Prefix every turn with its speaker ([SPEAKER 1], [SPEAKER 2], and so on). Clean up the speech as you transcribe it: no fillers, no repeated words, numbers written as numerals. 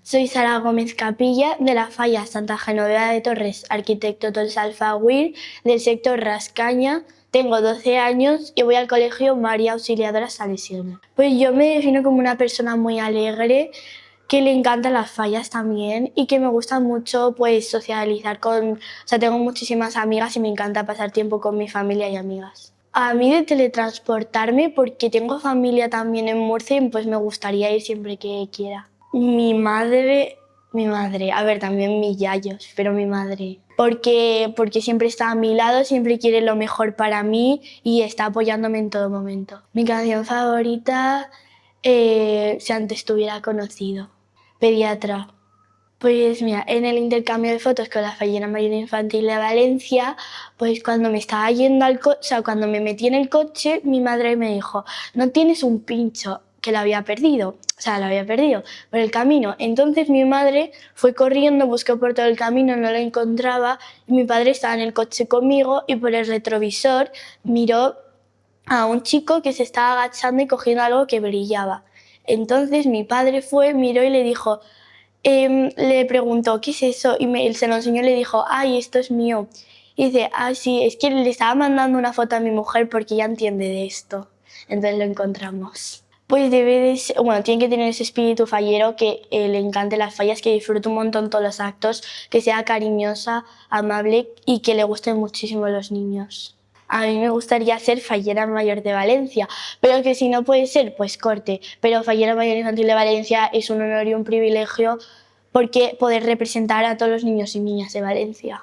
[SPEAKER 1] Soy Sara Gómez Capilla, de la Falla Santa Genoveva de Torres, arquitecto Tolsa Alfagüir, del sector Rascaña. Tengo 12 años y voy al colegio María Auxiliadora Salesiana. Pues yo me defino como una persona muy alegre, que le encantan las fallas también y que me gusta mucho pues socializar con... O sea, tengo muchísimas amigas y me encanta pasar tiempo con mi familia y amigas. A mí de teletransportarme, porque tengo familia también en Murcia y pues me gustaría ir siempre que quiera. Mi madre, a ver, también mis yayos, pero mi madre. Porque siempre está a mi lado, siempre quiere lo mejor para mí y está apoyándome en todo momento. Mi canción favorita, si antes te hubiera conocido. Pediatra. Pues mira, en el intercambio de fotos con la Fallera Mayor Infantil de Valencia, pues cuando me estaba yendo al coche, o sea, cuando me metí en el coche, mi madre me dijo, ¿no tienes un pincho? Que lo había perdido, o sea, lo había perdido por el camino. Entonces mi madre fue corriendo, buscó por todo el camino, no lo encontraba, y mi padre estaba en el coche conmigo y por el retrovisor miró a un chico que se estaba agachando y cogiendo algo que brillaba. Entonces mi padre fue, miró y le dijo, le preguntó, ¿qué es eso? Y él se lo enseñó y le dijo, ay, esto es mío. Y dice, ah, sí, es que le estaba mandando una foto a mi mujer porque ella entiende de esto. Entonces lo encontramos. Pues debe de ser, bueno, tiene que tener ese espíritu fallero que le encante las fallas, que disfrute un montón todos los actos, que sea cariñosa, amable y que le gusten muchísimo los niños. A mí me gustaría ser fallera mayor de Valencia, pero que si no puede ser, pues corte. Pero fallera mayor infantil de Valencia es un honor y un privilegio porque poder representar a todos los niños y niñas de Valencia.